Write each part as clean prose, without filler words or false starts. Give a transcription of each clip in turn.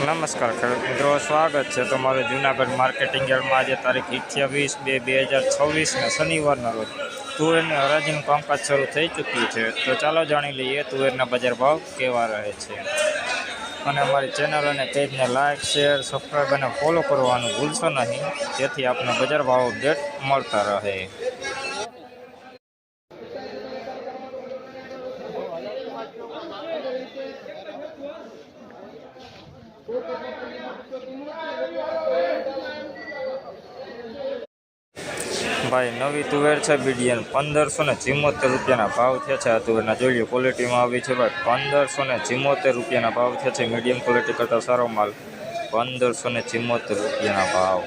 નમસ્કાર ખેડૂત મિત્રો, સ્વાગત છે તમારું જૂનાગઢ માર્કેટિંગ યાર્ડમાં. આજે તારીખ 28/2/2026 શનિવારના રોજ તુવેરની હરાજીનું કામકાજ શરૂ થઈ ચૂક્યું છે. તો ચાલો જાણી લઈએ તુવેરના બજાર ભાવ કેવા રહે છે. અને અમારી ચેનલ અને પેજને લાઇક, શેર, સબસ્ક્રાઈબ અને ફોલો કરવાનું ભૂલશો નહીં, જેથી આપને બજાર ભાવ અપડેટ મળતા રહે. ભાઈ નવી તુવેર છે બીડીએન 1574 રૂપિયાના ભાવ થયા છે. આ તુવેરના જોઈ લો, ક્વોલિટીમાં આવી છે ભાઈ 1574 રૂપિયાના ભાવ થયા છે. મીડિયમ ક્વોલિટી કરતાં સારો માલ 1574 રૂપિયાના ભાવ.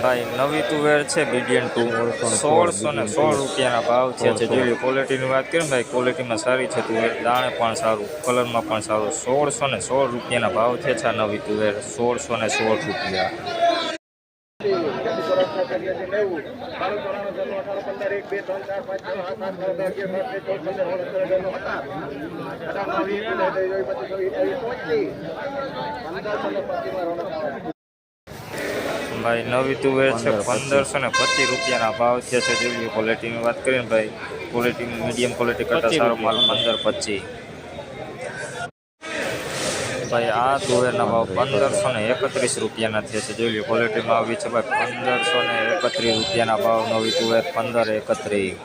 ભાઈ નવી તુવેર છે બીડીએન 1616 રૂપિયાના ભાવ થયા છે. જેવી ક્વોલિટીની વાત કરીએ ને ભાઈ, ક્વોલિટીમાં સારી છે તુવેર, દાણે પણ સારું, કલરમાં પણ સારું. 1616 રૂપિયાના ભાવ થયા છે. આ નવી તુવેર 1616 રૂપિયા. ભાઈ નવી તુવેર છે 1525 રૂપિયાના ભાવ થયા છે. જેવી ક્વોલિટીની વાત કરીએ ને ભાઈ, ક્વોલિટી મીડિયમ ક્વોલિટી કરતાં સારો માલ 1525. ભાઈ આ તુવેરના ભાવ 1531 રૂપિયાના થયા છે. જોઈ લો, ક્વોલિટીમાં આવી છે ભાઈ 1531 રૂપિયાના ભાવ. નવી તુવેર 1531.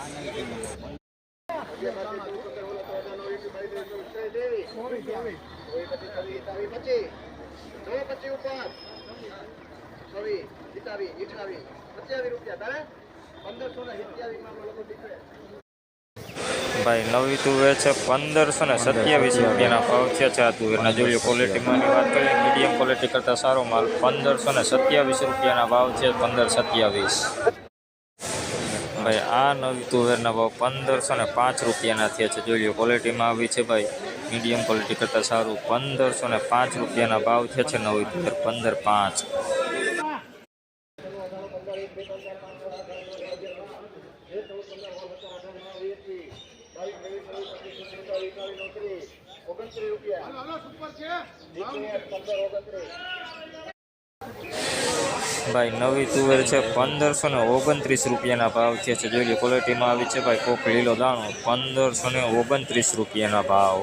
ભાઈ નવી તુવેર છે 1527 રૂપિયાના ભાવ થયા છે. આ તુવેરના જોઈ લો, ક્વોલિટીમાંની વાત કરીએ મીડિયમ ક્વોલિટી કરતાં સારો માલ 1527 રૂપિયાના ભાવ છે. 1527. ભાઈ આ નવી તુવેરના ભાવ 1505 રૂપિયાના થયા છે. જોઈ લો, ક્વોલિટીમાં આવી છે ભાઈ મીડિયમ ક્વોલિટી કરતાં સારું 1505 રૂપિયાના ભાવ થયા છે. નવી તુવેર 1505. ભાઈ નવી તુવેર છે 1529 રૂપિયાના ભાવ થયા છે. જોઈ લો, ક્વોલિટીમાં આવી છે ભાઈ કોક લીલો દાણો 1529 રૂપિયાના ભાવ.